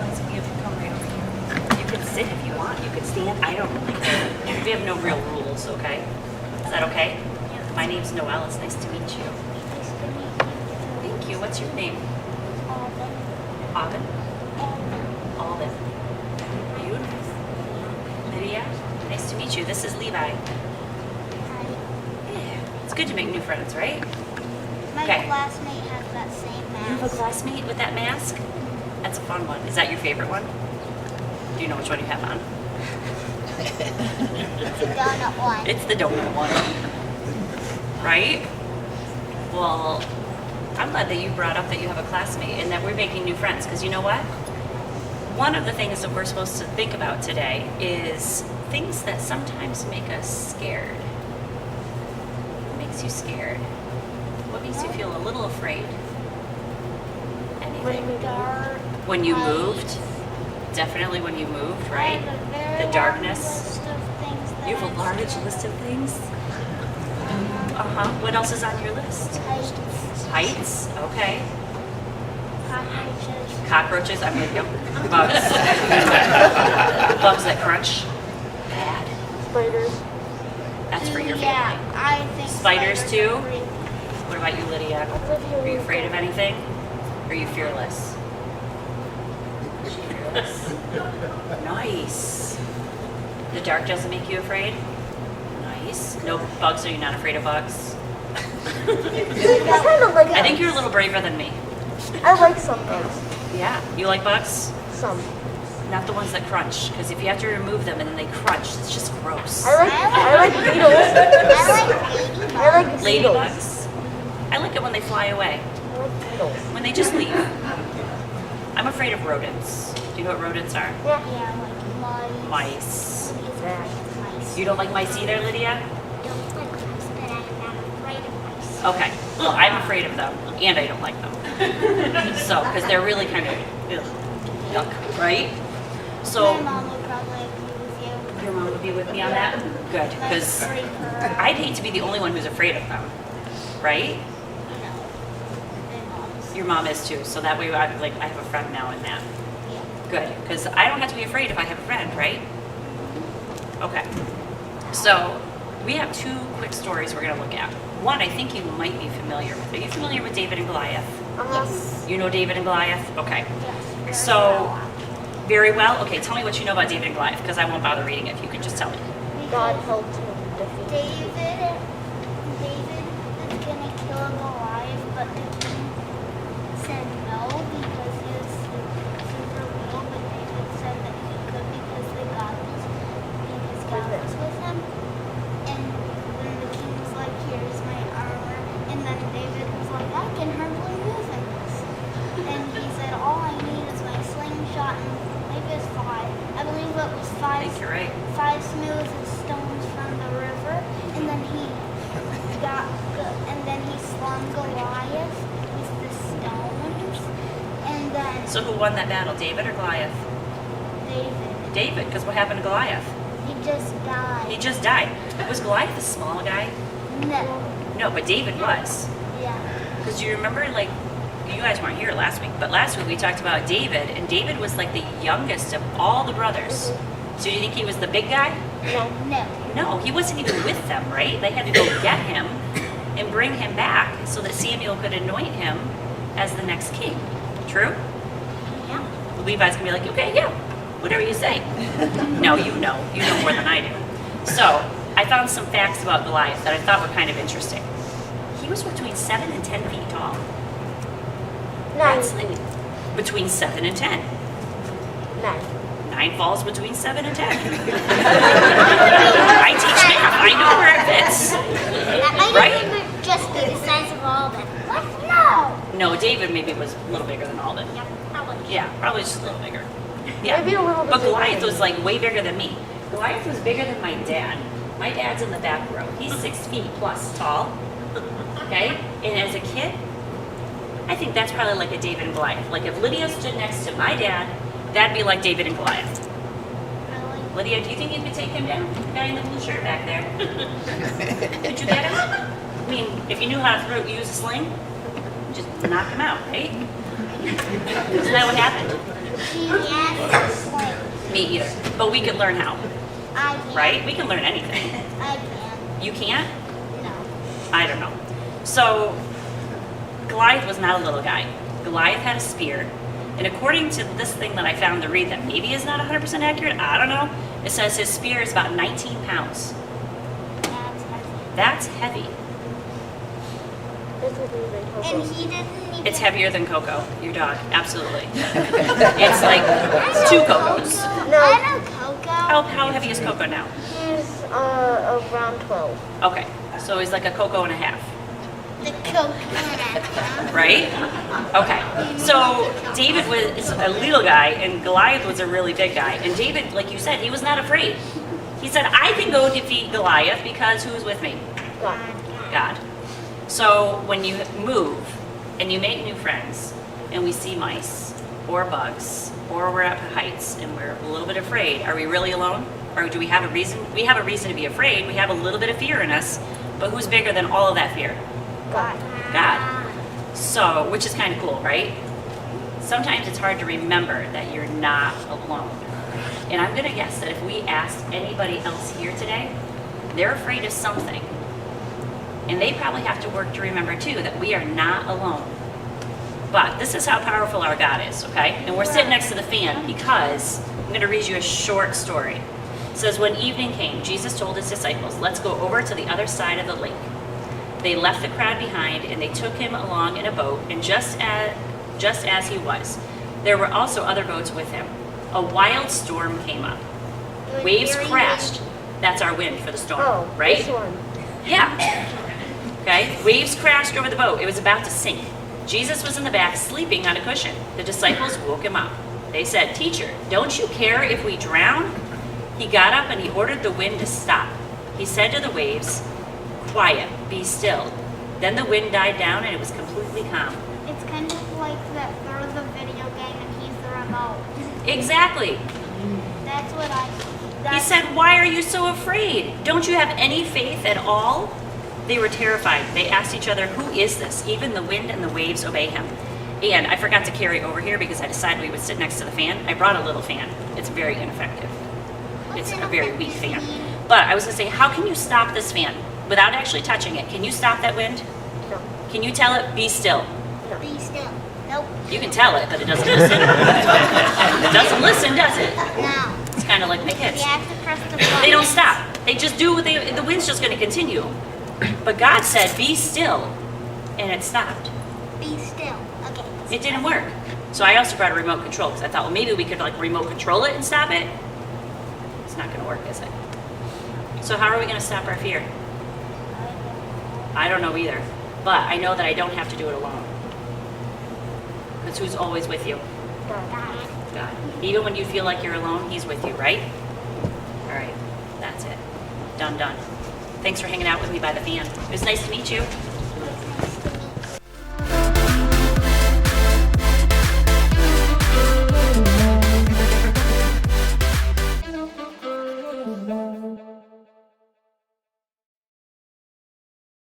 guys, you can come right over here. You can sit if you want. You can stand. I don't really care. We have no real rules, okay? Is that okay? My name's Noelle. It's nice to meet you. Thank you. What's your name? Aubin? Alden. Beautiful. Lydia, nice to meet you. This is Levi. Yeah, it's good to make new friends, right? My Okay. classmate has that same mask. You have a classmate with that mask? That's a fun one. Is that your favorite one? Do you know which one you have on? It's a donut one. It's the donut one. Right? Well, I'm glad that you brought up that you have a classmate and that we're making new friends, because you know what? One of the things that we're supposed to think about today is things that sometimes make us scared. What makes you scared? What makes you feel a little afraid? Anything? When you moved? Definitely when you moved, right? The darkness. You have a large list of things? Uh-huh. What else is on your list? Heights? Okay. Cockroaches, I'm with you. Bugs. Bugs that crunch. Bad. Spiders. That's for your family. Yeah, I think Spiders too? are pretty- What about you, Lydia? Are you afraid of anything? Or are you fearless? Fearless. Nice. The dark doesn't make you afraid? Nice. No bugs, are you not afraid of bugs? I kind of like I think you're a little braver than me. I like some bugs. Yeah. You like bugs? Some. Not the ones that crunch, because if you have to remove them and then they crunch, it's just gross. I like beetles. I like ladybugs. I like beetles. Ladybugs? I like it when they fly away, I like beetles. when they just leave. I'm afraid of rodents. Do you know what rodents are? Yeah. Yeah, like mice. Mice. Mice. You don't like mice either, Lydia? I don't like mice, but I'm not afraid of mice. Okay. Well, I'm afraid of them, and I don't like them. So, because they're really kind of yuck, right? So, My mom would probably agree with you. your mom would be with me on that? Good, because Like, freak her out. I'd hate to be the only one who's afraid of them, right? You know, my mom's. Your mom is too, so that way I have a friend now in that. Yeah. Good, because I don't have to be afraid if I have a friend, right? Okay. So we have two quick stories we're going to look at. One, I think you might be familiar with. Are you familiar with David and Goliath? Yes. You know David and Goliath? Okay. Yes. So, very well. Okay, tell me what you know about David and Goliath, because I won't bother reading it. You can just tell me. God helped him defeat. David is gonna kill Goliath, but the king said no because he was super little. But David said that he could because God was with him. And then the king was like, "Here's my armor." And then David was like, "I can hardly move in this." And he said, "All I need is my slingshot and maybe it's 5. I believe it was 5. I think you're right. 5 smooth stones from the river, and then he slung Goliath with the stones, and then So who won that battle, David or Goliath? David, David, because what happened to Goliath? he just died. He just died. Was Goliath a small guy? No, No, but David was. yeah, Because you remember, like, you guys weren't here last week, but last week we talked about David, and David was like the youngest of all the brothers. So do you think he was the big guy? No. no, No, he wasn't even with them, right? They had to go get him and bring him back so that Samuel could anoint him as the next king. True? yeah. Levi's gonna be like, okay, yeah, whatever you say. No, you know more than I do. So I found some facts about Goliath that I thought were kind of interesting. He was between 7 and 10 feet tall. 9. That's like between 7 and 10. 9. 9 falls between 7 and 10. I teach math. I know where it fits. That might Right? even just be the size of Alden. What? No. No, David maybe was a little bigger than Alden. Yeah, probably. Yeah, probably just a little bigger. Yeah. Maybe a little bit But bigger. Goliath was like way bigger than me. Goliath was bigger than my dad. My dad's in the back row. He's 6 feet plus tall. Okay? And as a kid, I think that's probably like a David and Goliath. Like if Lydia stood next to my dad, that'd be like David and Goliath. Really? Lydia, do you think you could take him down? The guy in the blue shirt back there. Could you get him? I mean, if you knew how to use a sling, just knock him out, right? Isn't that what happened? Yeah. Me either. But we can learn how, I can. right? We can learn anything. I can. You can't? No. I don't know. So Goliath was not a little guy. Goliath had a spear. And according to this thing that I found to read that maybe is not 100% accurate, I don't know, it says his spear is about 19 pounds. That's heavy. That's heavy. This will be the Coco. And he didn't even. It's heavier than Coco, your dog, absolutely. It's like 2 Cocos. No. I know Coco. How heavy is Coco now? He's around 12. Okay, so he's like a Coco and a half, The Coco. right? Okay, so David was a little guy and Goliath was a really big guy. And David, like you said, he was not afraid. He said, I can go defeat Goliath because who's with me? God. God. So when you move and you make new friends and we see mice or bugs or we're at heights and we're a little bit afraid, are we really alone? Or do we have a reason? We have a reason to be afraid. We have a little bit of fear in us, but who's bigger than all of that fear? God. God. So, which is kind of cool, right? Sometimes it's hard to remember that you're not alone. And I'm gonna guess that if we asked anybody else here today, they're afraid of something. And they probably have to work to remember too that we are not alone. But this is how powerful our God is, okay? And we're sitting next to the fan because I'm going to read you a short story. It says, when evening came, Jesus told his disciples, let's go over to the other side of the lake. They left the crowd behind and they took him along in a boat, and just as he was, there were also other boats with him. A wild storm came up. It was Waves very crashed. That's our wind for the storm, Oh, right? this one. Yeah. Okay, waves crashed over the boat. It was about to sink. Jesus was in the back sleeping on a cushion. The disciples woke him up. They said, Teacher, don't you care if we drown? He got up and he ordered the wind to stop. He said to the waves, Quiet, be still. Then the wind died down and it was completely calm. It's kind of like that there's a video game and he's the remote. Exactly. That's what He said, Why are you so afraid? Don't you have any faith at all? They were terrified. They asked each other, Who is this? Even the wind and the waves obey him. And I forgot to carry over here because I decided we would sit next to the fan. I brought a little fan. It's very ineffective. It's a very weak fan. But I was going to say, how can you stop this fan without actually touching it? Can you stop that wind? No. Can you tell it, be still? Be still. Nope. You can tell it, but it doesn't listen. It doesn't listen, does it? No. It's kind of like my You kids. have to press the button. They don't stop. They just do what the wind's just going to continue. But God said, be still, and it stopped. Be still. Okay. It didn't work. So I also brought a remote control because I thought, well, maybe we could like remote control it and stop it. It's not going to work, is it? So how are we going to stop our fear? I don't know either. But I know that I don't have to do it alone. Because who's always with you? God. God. Even when you feel like you're alone, he's with you, right? All right. That's it. Done. Thanks for hanging out with me by the fan. It was nice to meet you.